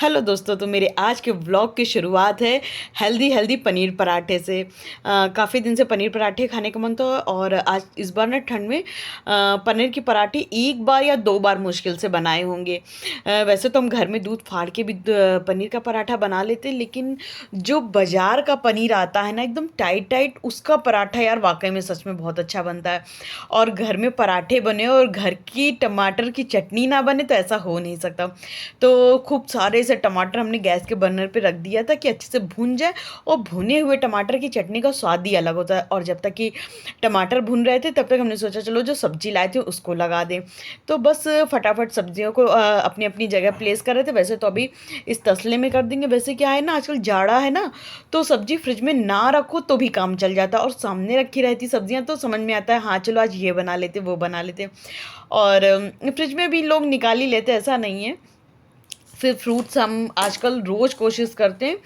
Hello दोस्तों, तो मेरे आज के व्लॉग की शुरुआत है हेल्दी हेल्दी पनीर पराठे से। काफ़ी दिन से पनीर पराठे खाने का मन तो और आज इस बार ना ठंड में पनीर की पराठे एक बार या दो बार मुश्किल से बनाए होंगे। वैसे तो हम घर में दूध फाड़ के भी पनीर का पराठा बना लेते हैं, लेकिन जो बाज़ार का पनीर आता है ना एकदम टाइट टाइट, उसका पराठा यार वाकई में सच में बहुत अच्छा बनता है। और घर में पराठे बने और घर की टमाटर की चटनी ना बने तो ऐसा हो नहीं सकता। तो खूब सारे से टमाटर हमने गैस के बर्नर पे रख दिया था कि अच्छे से भून जाए। और भुने हुए टमाटर की चटनी का स्वाद ही अलग होता है। और जब तक कि टमाटर भुन रहे थे तब तक हमने सोचा चलो जो सब्जी लाए थे उसको लगा दें। तो बस फटाफट सब्जियों को अपनी अपनी जगह प्लेस कर रहे थे। वैसे तो अभी इस तसले में कर देंगे। वैसे क्या है ना, आजकल जाड़ा है ना, तो सब्जी फ्रिज में ना रखो तो भी काम चल जाता है। और सामने रखी रहती सब्जियां तो समझ में आता है हाँ चलो आज ये बना लेते वो बना लेते। और फ्रिज में भी लोग निकाल ही लेते, ऐसा नहीं है। फिर फ्रूट्स हम आजकल रोज़ कोशिश करते हैं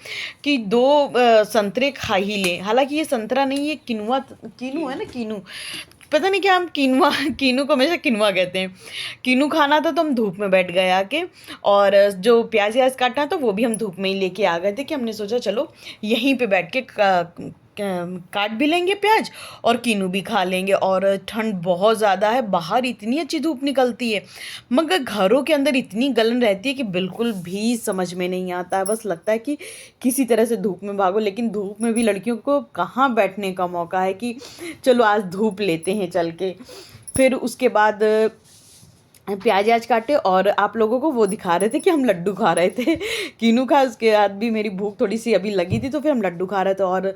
कि दो संतरे खा ही लें। हालांकि ये संतरा नहीं, ये किनुआ, कीनू है ना, कीनू। पता नहीं क्या हम कीनुआ कीनू को हमेशा किनुआ कहते हैं। कीनू खाना था तो हम धूप में बैठ गए आके। और जो प्याज व्याज काटना तो वो भी हम धूप में ही लेके आ गए थे कि हमने सोचा चलो यहीं पे बैठ के काट भी लेंगे प्याज और कीनू भी खा लेंगे। और ठंड बहुत ज़्यादा है, बाहर इतनी अच्छी धूप निकलती है मगर घरों के अंदर इतनी गलन रहती है कि बिल्कुल भी समझ में नहीं आता है। बस लगता है कि किसी तरह से धूप में भागो, लेकिन धूप में भी लड़कियों को कहाँ बैठने का मौका है कि चलो आज धूप लेते हैं चल के। फिर उसके बाद प्याज व्याज काटे और आप लोगों को वो दिखा रहे थे कि हम लड्डू खा रहे थे। कीनू खा, उसके बाद भी मेरी भूख थोड़ी सी अभी लगी थी तो फिर हम लड्डू खा रहे थे। और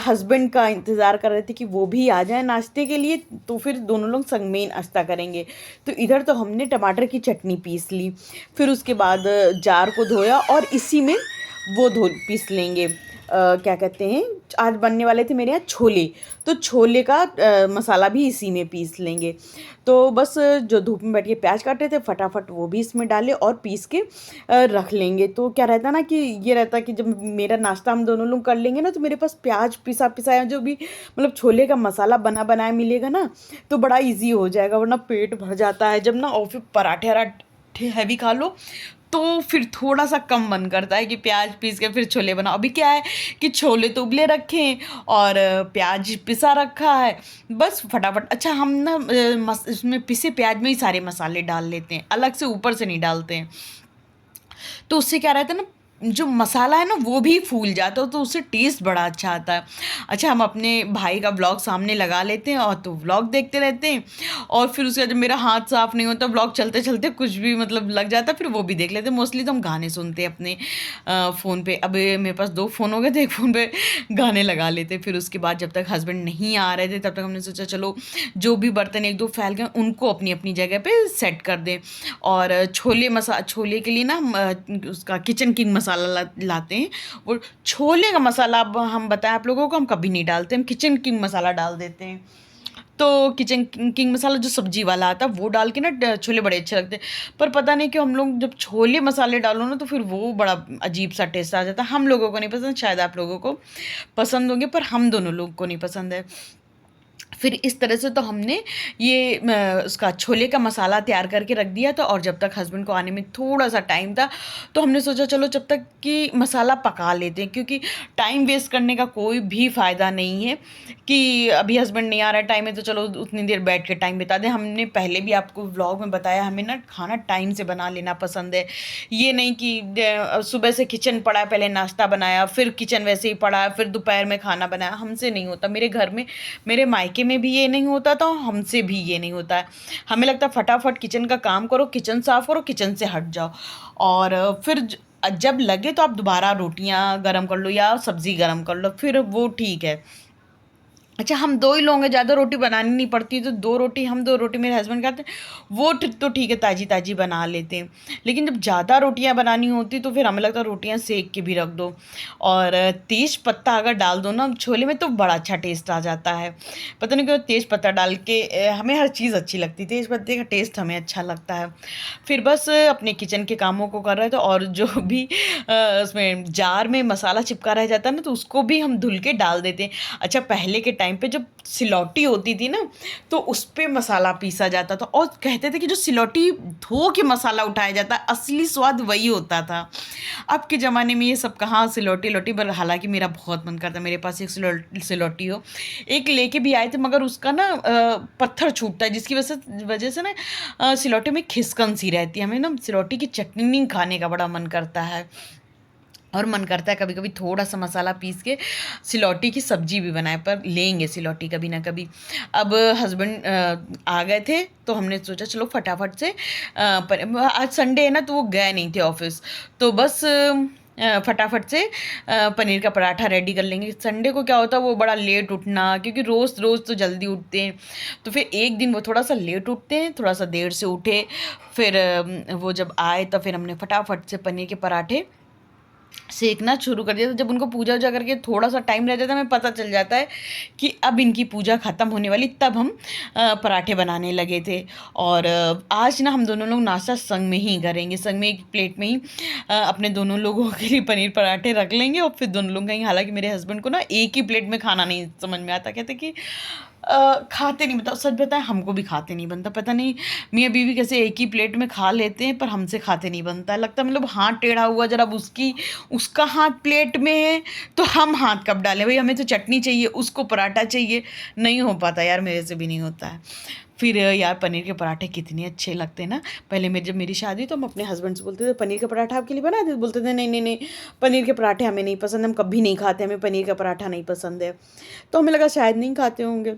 हस्बैंड का इंतज़ार कर रहे थे कि वो भी आ जाए नाश्ते के लिए, तो फिर दोनों लोग संग में ही नाश्ता करेंगे। तो इधर तो हमने टमाटर की चटनी पीस ली। फिर उसके बाद जार को धोया और इसी में वो धो पीस लेंगे। क्या कहते हैं, आज बनने वाले थे मेरे यहाँ छोले, तो छोले का मसाला भी इसी में पीस लेंगे। तो बस जो धूप में बैठ के प्याज काटे थे फटाफट वो भी इसमें डाले और पीस के रख लेंगे। तो क्या रहता ना कि ये रहता कि जब मेरा नाश्ता हम दोनों लोग कर लेंगे ना तो मेरे पास प्याज पिसा पिसाया जो भी मतलब छोले का मसाला बना बनाया मिलेगा ना, तो बड़ा इजी हो जाएगा। वरना पेट भर जाता है जब ना, और फिर पराठे वराठे हैवी खा लो तो फिर थोड़ा सा कम मन करता है कि प्याज पीस के फिर छोले बनाओ। अभी क्या है कि छोले तो उबले रखे हैं और प्याज पिसा रखा है, बस फटाफट। अच्छा हम ना इसमें पिसे प्याज में ही सारे मसाले डाल लेते हैं, अलग से ऊपर से नहीं डालते हैं। तो उससे क्या रहता है ना, जो मसाला है ना वो भी फूल जाता है तो उससे टेस्ट बड़ा अच्छा आता है। अच्छा हम अपने भाई का व्लॉग सामने लगा लेते हैं और तो व्लॉग देखते रहते हैं। और फिर उसके बाद जब मेरा हाथ साफ नहीं होता व्लॉग चलते चलते कुछ भी मतलब लग जाता है, फिर वो भी देख लेते हैं। मोस्टली तो हम गाने सुनते हैं अपने फ़ोन पे। अब मेरे पास दो फ़ोन हो गए थे, एक फ़ोन पे गाने लगा लेते। फिर उसके बाद जब तक हस्बैंड नहीं आ रहे थे तब तक हमने सोचा चलो जो भी बर्तन एक दो फैल गए उनको अपनी अपनी जगह पे सेट कर दें। और छोले के लिए ना उसका किचन किंग मसाला लाते हैं। वो छोले का मसाला अब हम बताएं आप लोगों को, हम कभी नहीं डालते, हम किचन किंग मसाला डाल देते हैं। तो किचन किंग मसाला जो सब्जी वाला आता है वो डाल के ना छोले बड़े अच्छे लगते हैं। पर पता नहीं क्यों हम लोग जब छोले मसाले डालो ना तो फिर वो बड़ा अजीब सा टेस्ट आ जाता है। हम लोगों को नहीं पसंद, शायद आप लोगों को पसंद होंगे पर हम दोनों लोग को नहीं पसंद है। फिर इस तरह से तो हमने ये उसका छोले का मसाला तैयार करके रख दिया था। और जब तक हस्बैंड को आने में थोड़ा सा टाइम था तो हमने सोचा चलो जब तक कि मसाला पका लेते हैं, क्योंकि टाइम वेस्ट करने का कोई भी फ़ायदा नहीं है कि अभी हस्बैंड नहीं आ रहा है टाइम में तो चलो उतनी देर बैठ के टाइम बिता दें। हमने पहले भी आपको व्लॉग में बताया हमें ना खाना टाइम से बना लेना पसंद है। ये नहीं कि सुबह से किचन पड़ा है, पहले नाश्ता बनाया फिर किचन वैसे ही पड़ा है फिर दोपहर में खाना बनाया, हमसे नहीं होता। मेरे घर में मेरे मायके में भी ये नहीं होता तो हमसे भी ये नहीं होता है। हमें लगता है फटाफट किचन का काम करो, किचन साफ करो, किचन से हट जाओ। और फिर जब लगे तो आप दोबारा रोटियां गरम कर लो या सब्ज़ी गरम कर लो, फिर वो ठीक है। अच्छा हम दो ही लोग हैं, ज़्यादा रोटी बनानी नहीं पड़ती, तो दो रोटी हम, दो रोटी मेरे हस्बैंड खाते हैं, वो तो ठीक है ताज़ी ताज़ी बना लेते हैं। लेकिन जब ज़्यादा रोटियां बनानी होती तो फिर हमें लगता है रोटियां सेक के भी रख दो। और तेज़ पत्ता अगर डाल दो ना छोले में तो बड़ा अच्छा टेस्ट आ जाता है। पता नहीं क्यों तेज़ पत्ता डाल के हमें हर चीज़ अच्छी लगती है, तेज़ पत्ते का टेस्ट हमें अच्छा लगता है। फिर बस अपने किचन के कामों को कर रहे थे और जो भी उसमें जार में मसाला चिपका रह जाता है ना तो उसको भी हम धुल के डाल देते हैं। अच्छा पहले के टाइम पे जब सिलौटी होती थी ना, तो उस पे मसाला पीसा जाता था और कहते थे कि जो सिलौटी धो के मसाला उठाया जाता है, असली स्वाद वही होता था। अब के ज़माने में ये सब कहाँ सिलौटी लोटी, पर हालांकि मेरा बहुत मन करता है मेरे पास एक सिलौटी हो। एक लेके भी आए थे मगर उसका ना पत्थर छूटता है, जिसकी वजह से ना सिलौटी में खिसकन सी रहती है। हमें ना सिलौटी की चटनी खाने का बड़ा मन करता है, और मन करता है कभी कभी थोड़ा सा मसाला पीस के सिलौटी की सब्जी भी बनाए, पर लेंगे सिलौटी कभी ना कभी। अब हस्बैंड आ गए थे तो हमने सोचा चलो फटाफट से आज संडे है ना, तो वो गए नहीं थे ऑफिस, तो बस फटाफट से पनीर का पराठा रेडी कर लेंगे। संडे को क्या होता है वो बड़ा लेट उठना, क्योंकि रोज़ रोज़ तो जल्दी उठते हैं, तो फिर एक दिन वो थोड़ा सा लेट उठते हैं, थोड़ा सा देर से उठे। फिर वो जब आए तो फिर हमने फटाफट से पनीर के पराठे सेकना शुरू कर दिया। तो जब उनको पूजा वूजा करके थोड़ा सा टाइम रह जाता है, हमें पता चल जाता है कि अब इनकी पूजा ख़त्म होने वाली, तब हम पराठे बनाने लगे थे। और आज ना हम दोनों लोग नाश्ता संग में ही करेंगे, संग में एक प्लेट में ही अपने दोनों लोगों के लिए पनीर पराठे रख लेंगे और फिर दोनों लोग कहेंगे। हालांकि मेरे हस्बैंड को ना एक ही प्लेट में खाना नहीं समझ में आता, कहते कि खाते नहीं, बताओ सच बताएं हमको भी खाते नहीं बनता। पता नहीं मियाँ बीवी कैसे एक ही प्लेट में खा लेते हैं, पर हमसे खाते नहीं बनता है। लगता है मतलब हाथ टेढ़ा हुआ, जरा उसका हाथ प्लेट में है तो हम हाथ कब डालें भाई, हमें तो चटनी चाहिए, उसको पराठा चाहिए। नहीं हो पाता यार, मेरे से भी नहीं होता है। फिर यार पनीर के पराठे कितने अच्छे लगते हैं ना। पहले जब मेरी शादी तो हम अपने हस्बैंड से बोलते थे पनीर का पराठा आपके लिए बना दे, बोलते थे नहीं नहीं नहीं, पनीर के पराठे हमें नहीं पसंद, हम कभी नहीं खाते, हमें पनीर का पराठा नहीं पसंद है। तो हमें लगा शायद नहीं खाते होंगे।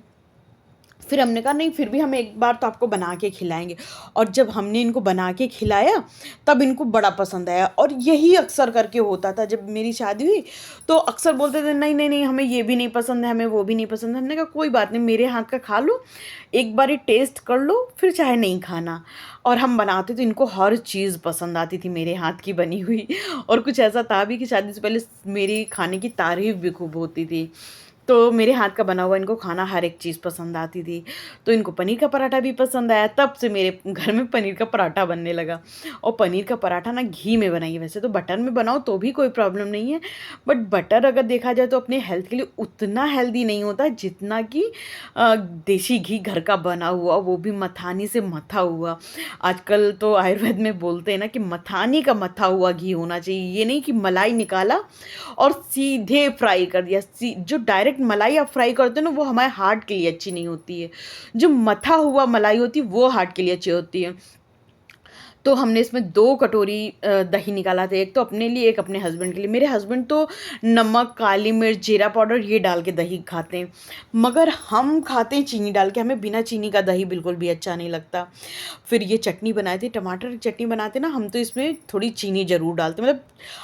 फिर हमने कहा नहीं, फिर भी हम एक बार तो आपको बना के खिलाएंगे। और जब हमने इनको बना के खिलाया तब इनको बड़ा पसंद आया। और यही अक्सर करके होता था, जब मेरी शादी हुई तो अक्सर बोलते थे नहीं नहीं नहीं, हमें ये भी नहीं पसंद है, हमें वो भी नहीं पसंद है। हमने कहा कोई बात नहीं, मेरे हाथ का खा लो, एक बार टेस्ट कर लो, फिर चाहे नहीं खाना। और हम बनाते तो इनको हर चीज़ पसंद आती थी मेरे हाथ की बनी हुई। और कुछ ऐसा था भी कि शादी से पहले मेरी खाने की तारीफ़ भी खूब होती थी, तो मेरे हाथ का बना हुआ इनको खाना हर एक चीज़ पसंद आती थी। तो इनको पनीर का पराठा भी पसंद आया, तब से मेरे घर में पनीर का पराठा बनने लगा। और पनीर का पराठा ना घी में बनाइए, वैसे तो बटर में बनाओ तो भी कोई प्रॉब्लम नहीं है, बट बटर अगर देखा जाए तो अपने हेल्थ के लिए उतना हेल्दी नहीं होता जितना कि देसी घी घर का बना हुआ, वो भी मथानी से मथा हुआ। आजकल तो आयुर्वेद में बोलते हैं ना कि मथानी का मथा हुआ घी होना चाहिए, ये नहीं कि मलाई निकाला और सीधे फ्राई कर दिया। जो डायरेक्ट मलाई आप फ्राई करते हो ना, वो हमारे हार्ट के लिए अच्छी नहीं होती है। जो मथा हुआ मलाई होती है वो हार्ट के लिए अच्छी होती है। तो हमने इसमें 2 कटोरी दही निकाला था, एक तो अपने लिए, एक अपने हस्बैंड के लिए। मेरे हस्बैंड तो नमक, काली मिर्च, जीरा पाउडर ये डाल के दही खाते हैं, मगर हम खाते हैं चीनी डाल के। हमें बिना चीनी का दही बिल्कुल भी अच्छा नहीं लगता। फिर ये चटनी बनाई थी, टमाटर की चटनी बनाते ना हम, तो इसमें थोड़ी चीनी ज़रूर डालते, मतलब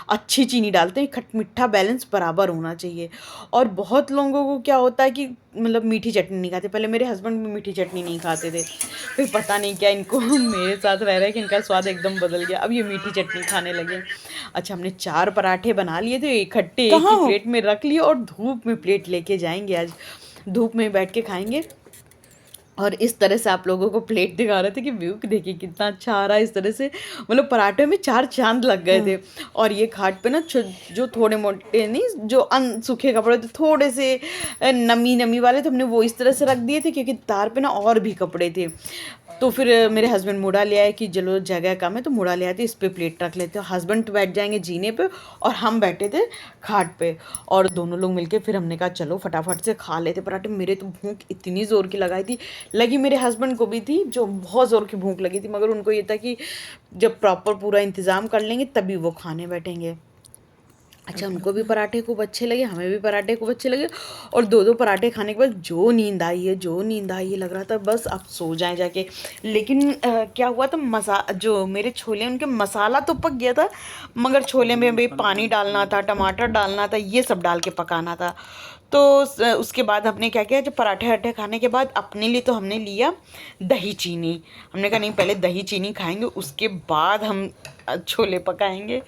अच्छी चीनी डालते हैं, खट मीठा बैलेंस बराबर होना चाहिए। और बहुत लोगों को क्या होता है कि मतलब मीठी चटनी नहीं खाते। पहले मेरे हस्बैंड भी मीठी चटनी नहीं खाते थे, फिर पता नहीं क्या इनको मेरे साथ रह रहे कि इनका स्वाद एकदम बदल गया, अब ये मीठी चटनी खाने लगे। अच्छा, हमने 4 पराठे बना लिए थे इकट्ठे, एक ही प्लेट में रख लिए और धूप में प्लेट लेके जाएंगे। आज धूप में बैठ के खाएंगे। और इस तरह से आप लोगों को प्लेट दिखा रहे थे कि व्यू देखिए कितना अच्छा आ रहा है। इस तरह से मतलब पराठे में 4 चांद लग गए थे। और ये घाट पे ना जो थोड़े मोटे नहीं, जो सूखे कपड़े थे थोड़े से नमी नमी वाले, तो हमने वो इस तरह से रख दिए थे क्योंकि तार पे ना और भी कपड़े थे। तो फिर मेरे हस्बैंड मुड़ा ले आए कि चलो जगह कम है तो मुड़ा ले आए थे, इस पे प्लेट रख लेते। हस्बैंड तो बैठ जाएंगे जीने पे और हम बैठे थे खाट पे, और दोनों लोग मिलके फिर हमने कहा चलो फटाफट से खा लेते पराठे। मेरे तो भूख इतनी ज़ोर की लगाई थी, लगी मेरे हस्बैंड को भी थी, जो बहुत ज़ोर की भूख लगी थी, मगर उनको ये था कि जब प्रॉपर पूरा इंतज़ाम कर लेंगे तभी वो खाने बैठेंगे। अच्छा, उनको भी पराठे खूब अच्छे लगे, हमें भी पराठे खूब अच्छे लगे। और 2-2 पराठे खाने के बाद जो नींद आई है, लग रहा था बस अब सो जाएं जाके। लेकिन क्या हुआ था, जो मेरे छोले उनके मसाला तो पक गया था, मगर छोले में भी पानी डालना था, टमाटर डालना था, ये सब डाल के पकाना था। तो उसके बाद हमने क्या किया, जब पराठे हटे खाने के बाद अपने लिए तो हमने लिया दही चीनी। हमने कहा नहीं, पहले दही चीनी खाएंगे उसके बाद हम छोले पकाएंगे,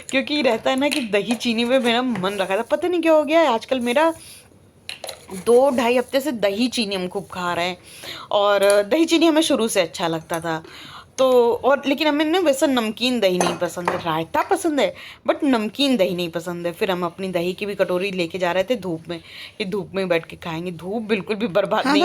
क्योंकि रहता है ना कि दही चीनी में मेरा मन रखा था। पता नहीं क्या हो गया है आजकल, मेरा 2-2.5 हफ्ते से दही चीनी हम खूब खा रहे हैं। और दही चीनी हमें शुरू से अच्छा लगता था, तो और लेकिन हमें ना वैसा नमकीन दही नहीं पसंद है, रायता पसंद है बट नमकीन दही नहीं पसंद है। फिर हम अपनी दही की भी कटोरी लेके जा रहे थे धूप में, कि धूप में बैठ के खाएंगे, धूप बिल्कुल भी बर्बाद हाँ नहीं